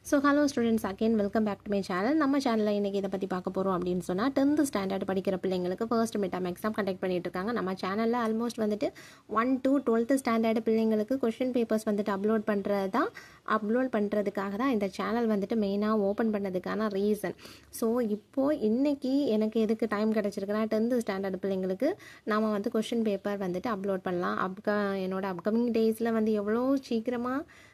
So hello students, again welcome back to my channel. நம்ம சேனலில் இன்றைக்கி இதை பற்றி பார்க்க போகிறோம் அப்படின்னு சொன்னால் 10th ஸ்டாண்டர்ட் படிக்கிற பிள்ளைங்களுக்கு ஃபர்ஸ்ட் மிட்டம் எக்ஸாம் கண்டக்ட் பண்ணிட்டு இருக்காங்க. நம்ம சேனலில் ஆல்மோஸ்ட் வந்துட்டு 1 to 12th ஸ்டாண்டர்ட் பிள்ளைங்களுக்கு கொஷின் பேப்பர்ஸ் வந்துட்டு அப்லோட் பண்ணுறதுக்காக தான் இந்த சேனல் வந்துட்டு மெயினாக ஓப்பன் பண்ணதுக்கான ரீசன். ஸோ இப்போது இன்றைக்கி எனக்கு எதுக்கு டைம் கிடச்சிருக்குன்னா 10th ஸ்டாண்டர்ட் பிள்ளைங்களுக்கு நாம் வந்து கொஷின் பேப்பர் வந்துட்டு அப்லோட் பண்ணலாம். என்னோட அப்கமிங் டேஸில் வந்து எவ்வளோ சீக்கிரமாக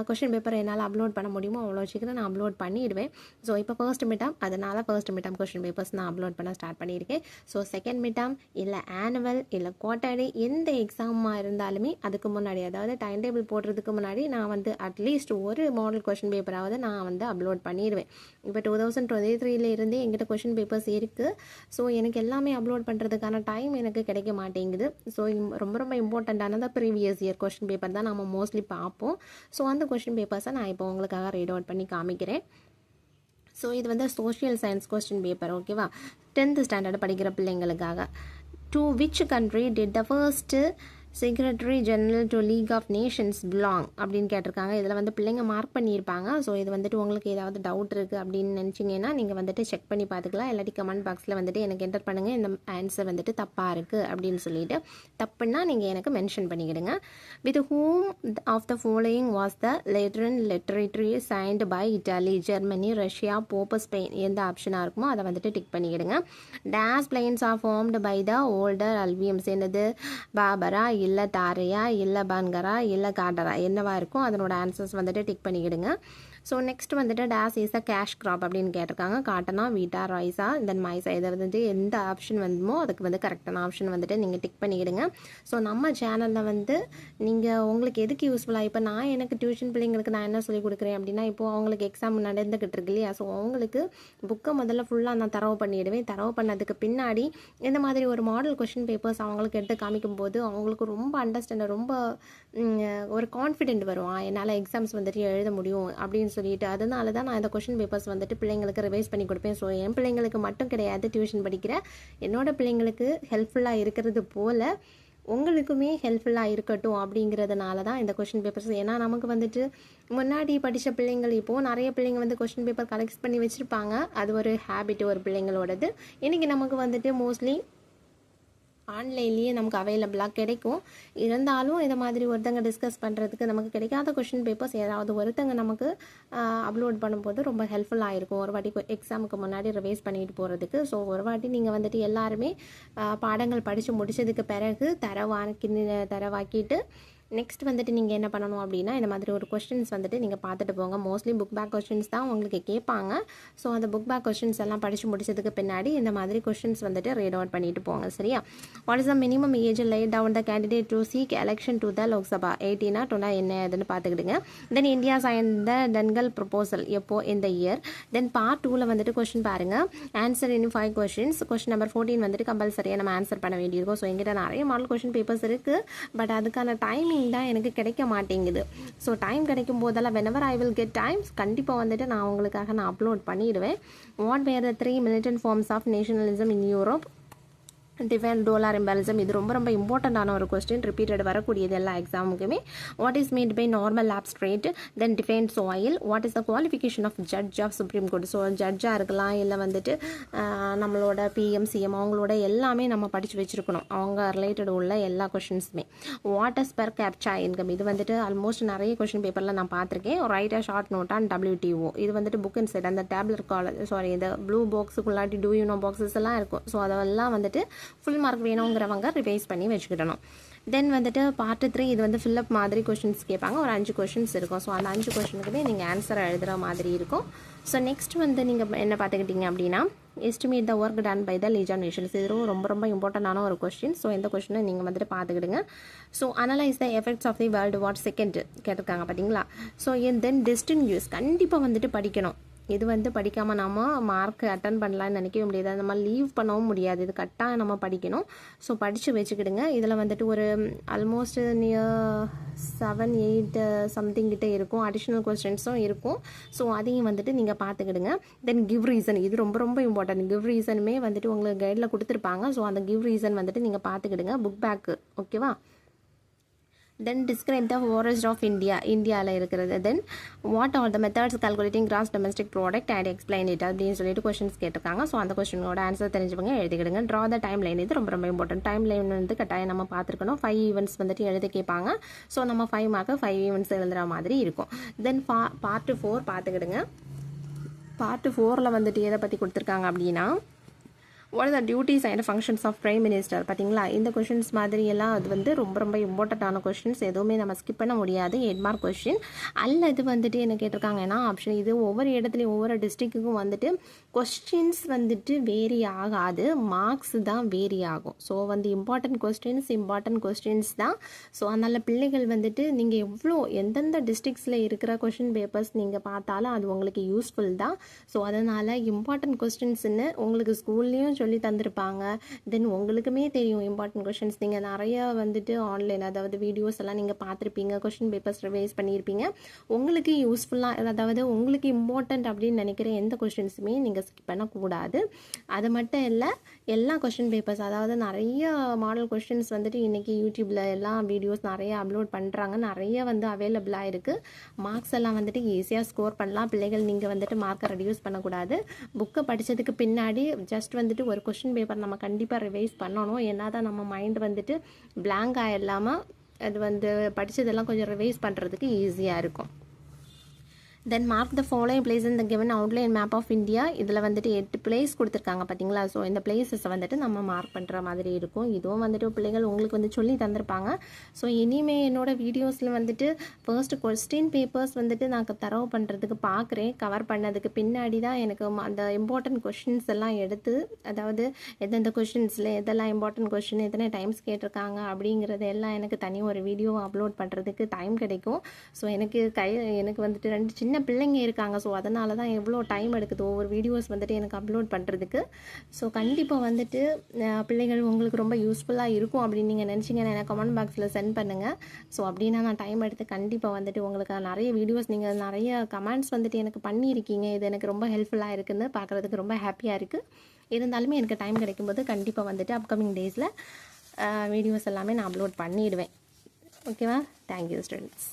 கொஷின் பேப்பர் என்னால் அப்லோட் பண்ண முடியுமோ அவ்வளோ சீக்கிரம் நான் அப்லோட் பண்ணிடுவேன். ஸோ இப்போ ஃபர்ஸ்ட் மிட்டம், அதனால் ஃபர்ஸ்ட் மிட்டம் கொஷின் பேப்பர்ஸ் நான் அப்லோட் பண்ண ஸ்டார்ட் பண்ணியிருக்கேன். ஸோ செகண்ட் மிட்டம் இல்லை ஆனுவல் இல்லை குவார்ட்டர்லி எந்த எக்ஸாமாக இருந்தாலுமே அதுக்கு முன்னாடி, அதாவது டைம் டேபிள் போடுறதுக்கு முன்னாடி நான் வந்து அட்லீஸ்ட் ஒரு மாடல் கொஷின் பேப்பராவது நான் வந்து அப்லோட் பண்ணிடுவேன். இப்போ 2023 இருந்தே எங்கிட்ட கொஷின் பேப்பர்ஸ் இருக்குது. ஸோ எனக்கு எல்லாமே அப்லோட் பண்ணுறதுக்கான டைம் எனக்கு கிடைக்க மாட்டேங்குது. ஸோ ரொம்ப ரொம்ப இம்பார்ட்டண்ட்டானது ப்ரீவியஸ் இயர் கொஷின் பேப்பர் தான் நம்ம மோஸ்ட்லி பார்ப்போம். ஸோ அந்த கொஷின் பேப்பர்ஸை நான் இப்போ உங்களுக்காக ரீட் அவுட் பண்ணி காமிக்கிறேன். ஸோ இது வந்து சோஷியல் சயின்ஸ் கொஸ்டின் பேப்பர், ஓகேவா? 10th ஸ்டாண்டர்ட் படிக்கிற பிள்ளைங்களுக்காக. To which country did the first secretary general to League of Nations belong அப்படின்னு கேட்டிருக்காங்க. இதில் வந்து பிள்ளைங்க மார்க் பண்ணியிருப்பாங்க. ஸோ இது வந்துட்டு உங்களுக்கு ஏதாவது டவுட் இருக்குது அப்படின்னு நினச்சிங்கன்னா நீங்கள் வந்துட்டு செக் பண்ணி பார்த்துக்கலாம். இல்லாட்டி கமெண்ட் பாக்ஸில் வந்துட்டு எனக்கு என்டர் பண்ணுங்கள், இந்த ஆன்சர் வந்துட்டு தப்பாக இருக்குது அப்படின்னு சொல்லிட்டு. தப்புன்னா நீங்கள் எனக்கு மென்ஷன் பண்ணிக்கிடுங்க. With whom of the following was the Lateran literary signed by Italy, Germany, Russia, Pope, Spain. எந்த ஆப்ஷனாக இருக்குமோ அதை வந்துட்டு டிக் பண்ணிக்கிடுங்க. These plains are formed by the older alluviums. என்னது? பாபரா இல்லை தாரையா இல்லை பான்கரா இல்லை காட்டரா, என்னவா இருக்கும் அதனோட ஆன்சர்ஸ் வந்துட்டு டிக் பண்ணிக்கிடுங்க. ஸோ நெக்ஸ்ட் வந்துட்டு this is a cash crop அப்படின்னு கேட்டிருக்காங்க. காட்டனா, வீட்டா, ரைஸா, தென் மைஸா, இதை வந்துட்டு எந்த ஆப்ஷன் வந்துமோ அதுக்கு வந்து கரெக்டான ஆப்ஷன் வந்துட்டு நீங்கள் டிக் பண்ணிக்கிடுங்க. ஸோ நம்ம சேனலில் வந்து நீங்கள் உங்களுக்கு எதுக்கு யூஸ்ஃபுல்லாக, இப்போ நான் எனக்கு டியூஷன் பிள்ளைங்களுக்கு நான் என்ன சொல்லிக் கொடுக்குறேன் அப்படின்னா, இப்போது அவங்களுக்கு எக்ஸாம் நடந்துக்கிட்டு இருக்கு இல்லையா? ஸோ அவங்களுக்கு புக்கை முதல்ல ஃபுல்லாக நான் தரவு பண்ணிவிடுவேன். தரவு பண்ணதுக்கு பின்னாடி இந்த மாதிரி ஒரு மாடல் கொஷின் பேப்பர்ஸ் அவங்களுக்கு எடுத்து காமிக்கும் போது அவங்களுக்கு ரொம்ப அண்டர்ஸ்டாண்ட், ரொம்ப ஒரு கான்ஃபிடென்ட் வரும். என்னால் எக்ஸாம்ஸ் வந்துட்டு எழுத முடியும் அப்படின்னு சொல்லிட்டு. அதனால தான் நான் இந்த கொஷின் பேப்பர்ஸ் வந்துட்டு பிள்ளைங்களுக்கு ரிவைஸ் பண்ணி கொடுப்பேன். ஸோ என் பிள்ளைங்களுக்கு மட்டும் கிடையாது, டியூஷன் படிக்கிற என்னோட பிள்ளைங்களுக்கு ஹெல்ப்ஃபுல்லாக இருக்கிறது போல் உங்களுக்குமே ஹெல்ப்ஃபுல்லாக இருக்கட்டும் அப்படிங்கிறதுனால தான் இந்த கொஷின் பேப்பர்ஸ். ஏன்னா நமக்கு வந்துட்டு முன்னாடி படித்த பிள்ளைங்கள் இப்போது நிறைய பிள்ளைங்க வந்து கொஷின் பேப்பர் கலெக்ட் பண்ணி வச்சுருப்பாங்க. அது ஒரு ஹேபிட் ஒரு பிள்ளைங்களோடது. இன்றைக்கி நமக்கு வந்துட்டு மோஸ்ட்லி ஆன்லைன்லேயே நமக்கு அவைலபிளாக கிடைக்கும். இருந்தாலும் இதை மாதிரி ஒருத்தங்க டிஸ்கஸ் பண்ணுறதுக்கு நமக்கு கிடைக்காத கொஷின் பேப்பர்ஸ் ஏதாவது ஒருத்தங்க நமக்கு அப்லோட் பண்ணும்போது ரொம்ப ஹெல்ப்ஃபுல்லாக இருக்கும். ஒரு வாட்டி எக்ஸாமுக்கு முன்னாடி ரிவைஸ் பண்ணிட்டு போகிறதுக்கு. ஸோ ஒரு வாட்டி நீங்கள் வந்துட்டு எல்லாருமே பாடங்கள் படித்து முடித்ததுக்கு பிறகு தரவாக்கிட்டு நெக்ஸ்ட் வந்துட்டு நீங்கள் என்ன பண்ணணும் அப்படின்னா, இந்த மாதிரி ஒரு கொஸ்டின்ஸ் வந்துட்டு நீங்கள் பார்த்துட்டு போங்க. மோஸ்ட்லி புக் பேக் கொஸ்டின்ஸ் தான் உங்களுக்கு கேட்பாங்க. ஸோ அந்த புக் பேக் கொஸ்டின்ஸ் எல்லாம் படித்து முடிச்சதுக்கு பின்னாடி இந்த மாதிரி கொஸ்டின்ஸ் வந்துட்டு ரீட் அவுட் பண்ணிட்டு போங்க, சரியா? What is the minimum age late down the candidate to seek election to the Lok Sabha? 18 டுனா என்ன அதுன்னு பார்த்துக்கிடுங்க. தென் இந்தியா சைன் த டன்கல் ப்ரொபோசல் எப்போ, இந்த இயர். தென் பார்ட் 2ல் வந்துட்டு கொஸ்டின் பாருங்கள். ஆன்சர் இன் 5 கொஸ்டின்ஸ். கொஸ்டின் நம்பர் 14 வந்துட்டு கம்பல்சரியாக நம்ம ஆன்சர் பண்ண வேண்டியிருக்கும். ஸோ எங்கிட்ட நிறைய மாடல் கொஸ்டின் பேப்பர்ஸ் இருக்குது. பட் அதுக்கான டைமிங் தான் எனக்கு கிடைக்க மாட்டேங்குது. ஸோ டைம் கிடைக்கும் போதெல்லாம் whenever I will get time கண்டிப்பாக வந்துட்டு நான் உங்களுக்காக நான் அப்லோட் பண்ணிடுவேன். What were the 3 militant forms of nationalism in Europe? Define dollar imbalance. இது ரொம்ப ரொம்ப இம்பார்ட்டண்ட்டான ஒரு கொஸ்டின், ரிப்பீட்டட் வரக்கூடியது எல்லா எக்ஸாமுக்குமே. What is meant by normal abstract? Then define soil. What is the qualification of judge of Supreme Court? So ஜட்ஜாக இருக்கலாம், இல்லை வந்துட்டு நம்மளோட பிஎம் சிஎம் அவங்களோட எல்லாமே நம்ம படித்து வச்சுருக்கணும், அவங்க ரிலேட்டட் உள்ள எல்லா கொஷின்ஸுமே. What is per capita income? இது வந்துட்டு ஆல்மோஸ்ட் நிறைய கொஷின் பேப்பரில் நான் பார்த்துருக்கேன். Write a short note on WTO. இது வந்துட்டு புக் இன் சைட் அந்த டேப்லெட் இந்த ப்ளூ பாக்ஸுக்குள்ளாட்டி டூ யூனோ பாக்ஸஸ் எல்லாம் இருக்கும். ஸோ அதெல்லாம் வந்துட்டு ஃபுல் மார்க் வேணுங்கிறவங்க ரிவைஸ் பண்ணி வச்சுக்கிடணும். தென் வந்துட்டு பார்ட் 3 இது வந்து ஃபில்லப் மாதிரி கொஷின்ஸ் கேட்பாங்க. ஒரு 5 கொஷின்ஸ் இருக்கும். ஸோ அந்த 5 கொஷினுக்குமே நீங்கள் ஆன்சரை எழுதுகிற மாதிரி இருக்கும். ஸோ நெக்ஸ்ட் வந்து நீங்கள் என்ன பார்த்துக்கிட்டீங்க அப்படின்னா, estimate the work done by the League of Nations. இது ரொம்ப ரொம்ப இம்பார்ட்டண்டான ஒரு கொஸ்டின். ஸோ இந்த கொஸ்டினை நீங்கள் வந்துட்டு பார்த்துக்கிடுங்க. So analyse the effects of the world war second கேட்டிருக்காங்க பார்த்தீங்களா? ஸோ தென் டிஸ்டிங்யூஸ் கண்டிப்பாக வந்துட்டு படிக்கணும். இது வந்து படிக்காமல் நம்ம மார்க் அட்டன் பண்ணலான்னு நினைக்கவே முடியாது. நம்ம லீவ் பண்ணவும் முடியாது. இது கட்டாயம் நம்ம படிக்கணும். ஸோ படித்து வச்சுக்கிடுங்க. இதில் வந்துட்டு ஒரு ஆல்மோஸ்ட் நியர் 7-8 சம்திங் கிட்டே இருக்கும். அடிஷ்னல் கொஸ்டின்ஸும் இருக்கும். ஸோ அதையும் வந்துட்டு நீங்கள் பார்த்துக்கிடுங்க. தென் கிவ் ரீசன், இது ரொம்ப ரொம்ப இம்பார்ட்டன்ட். கிவ் ரீசனுமே வந்துட்டு உங்களுக்கு கைடில் கொடுத்துருப்பாங்க. ஸோ அந்த கிவ் ரீசன் வந்துட்டு நீங்கள் பார்த்துக்கிடுங்க புக் பேக்கு, ஓகேவா? Then describe the forest of India, இந்தியாவில் இருக்கிறது. Then what are the methods calculating gross domestic product and explain it அப்படின்னு சொல்லிட்டு கொஸ்டின்ஸ் கேட்டிருக்காங்க. ஸோ அந்த கொஸ்டினோட ஆன்சர் தெரிஞ்சுவங்க எழுதிக்கிடுங்க. ட்ரா த டைம் லைன், இது ரொம்ப ரொம்ப இம்பார்ட்டன்ட். டைம் லைன் வந்து கட்டாயம் நம்ம பார்த்துருக்கணும். 5 ஈவெண்ட்ஸ் வந்துட்டு எழுத கேட்பாங்க. ஸோ நம்ம 5 மார்க்கு 5 ஈவெண்ட்ஸ் எழுதுகிற மாதிரி இருக்கும். தென் பார்ட் 4 பார்த்துக்கிடுங்க. பார்ட் 4ல் வந்துட்டு எதை பற்றி கொடுத்துருக்காங்க அப்படின்னா, what are the duties and functions of prime minister. பார்த்தீங்களா, இந்த கொஷின்ஸ் மாதிரி எல்லாம் அது வந்து ரொம்ப ரொம்ப இம்பார்ட்டண்ட்டான கொஷின்ஸ், எதுவுமே நம்ம ஸ்கிப் பண்ண முடியாது. 8 மார்க் கொஷின். அல்லது வந்துட்டு என்ன கேட்டிருக்காங்கன்னா ஆப்ஷன், இது ஒவ்வொரு இடத்துலையும் ஒவ்வொரு டிஸ்ட்ரிக்ட்டுக்கும் வந்துட்டு கொஸ்டின்ஸ் வந்துட்டு வேரி ஆகாது, மார்க்ஸ் தான் வேரி ஆகும். ஸோ வந்து இம்பார்ட்டன்ட் கொஸ்டின்ஸ் தான். ஸோ அதனால் பிள்ளைகள் வந்துட்டு நீங்கள் எவ்வளோ எந்தெந்த டிஸ்ட்ரிக்ஸில் இருக்கிற கொஷின் பேப்பர்ஸ் நீங்கள் பார்த்தாலும் அது உங்களுக்கு யூஸ்ஃபுல் தான். ஸோ அதனால் இம்பார்ட்டன்ட் கொஸ்டின்ஸ்னு உங்களுக்கு ஸ்கூல்லேயும் சொல்லி தந்திருப்பாங்க. தென் உங்களுக்குமே தெரியும் இம்பார்ட்டன்ட் கொஷின்ஸ். நீங்கள் நிறைய வந்துட்டு ஆன்லைன், அதாவது வீடியோஸ் எல்லாம் நீங்கள் பார்த்துருப்பீங்க, கொஷின் பேப்பர்ஸ் ரிவைஸ் பண்ணியிருப்பீங்க. உங்களுக்கு யூஸ்ஃபுல்லாக, அதாவது உங்களுக்கு இம்பார்ட்டன்ட் அப்படின்னு நினைக்கிற எந்த கொஷின்ஸுமே நீங்கள் ஸ்கிப் பண்ணக்கூடாது. அது மட்டும் இல்லை, எல்லா கொஷின் பேப்பர்ஸ், அதாவது நிறைய மாடல் கொஷின்ஸ் வந்துட்டு இன்றைக்கி யூடியூப்பில் எல்லாம் வீடியோஸ் நிறைய அப்லோட் பண்ணுறாங்க. நிறைய வந்து அவைலபிளாக இருக்குது. மார்க்ஸ் எல்லாம் வந்துட்டு ஈஸியாக ஸ்கோர் பண்ணலாம். பிள்ளைகள் நீங்கள் வந்துட்டு மார்க்கை ரெடியூஸ் பண்ணக்கூடாது. புக்கை படித்ததுக்கு பின்னாடி ஜஸ்ட் வந்துட்டு ஒரு கொஷின் பேப்பர் நம்ம கண்டிப்பாக ரிவைஸ் பண்ணணும். ஏன்னா தான் நம்ம மைண்ட் வந்துட்டு பிளாங்க் ஆகிடலாமல் அது வந்து படித்ததெல்லாம் கொஞ்சம் ரிவைஸ் பண்ணுறதுக்கு ஈஸியாக இருக்கும். Then mark the following place in the given outline map of India. இதில் வந்துட்டு 8 பிளேஸ் கொடுத்துருக்காங்க பார்த்தீங்களா. ஸோ இந்த பிளேஸஸை வந்துட்டு நம்ம மார்க் பண்ணுற மாதிரி இருக்கும். இதுவும் வந்துட்டு பிள்ளைகள் உங்களுக்கு வந்து சொல்லி தந்திருப்பாங்க. ஸோ இனிமேல் என்னோடய வீடியோஸில் வந்துட்டு ஃபர்ஸ்ட் கொஸ்டின் பேப்பர்ஸ் வந்துட்டு நான் தரவு பண்ணுறதுக்கு பார்க்குறேன். கவர் பண்ணதுக்கு பின்னாடி தான் எனக்கு அந்த இம்பார்ட்டன்ட் கொஷின்ஸ் எல்லாம் எடுத்து, அதாவது எந்தெந்த கொஷின்ஸில் எதெல்லாம் இம்பார்ட்டன்ட் கொஷின், எத்தனை டைம்ஸ் கேட்டிருக்காங்க அப்படிங்கிறது எல்லாம் எனக்கு தனி ஒரு வீடியோ அப்லோட் பண்ணுறதுக்கு டைம் கிடைக்கும். ஸோ எனக்கு வந்துட்டு 2 சின்ன பிள்ளைங்க இருக்காங்க. ஸோ அதனால தான் எவ்வளோ டைம் எடுக்குது ஒவ்வொரு வீடியோஸ் வந்துட்டு எனக்கு அப்லோட் பண்ணுறதுக்கு. ஸோ கண்டிப்பாக வந்துட்டு பிள்ளைகள் உங்களுக்கு ரொம்ப யூஸ்ஃபுல்லாக இருக்கும் அப்படின்னு நீங்கள் நினச்சிங்கன்னா எனக்கு கமெண்ட் பாக்ஸில் சென்ட் பண்ணுங்கள். ஸோ அப்படின்னா நான் டைம் எடுத்து கண்டிப்பாக வந்துட்டு உங்களுக்கு நிறைய வீடியோஸ், நீங்கள் நிறைய கமெண்ட்ஸ் வந்துட்டு எனக்கு பண்ணியிருக்கீங்க. இது எனக்கு ரொம்ப ஹெல்ப்ஃபுல்லாக இருக்குன்னு பார்க்குறதுக்கு ரொம்ப ஹாப்பியாக இருக்குது. இருந்தாலுமே எனக்கு டைம் கிடைக்கும்போது கண்டிப்பாக வந்துட்டு அப்கமிங் டேஸில் வீடியோஸ் எல்லாமே நான் அப்லோட் பண்ணிவிடுவேன். ஓகேவா? Thank you students.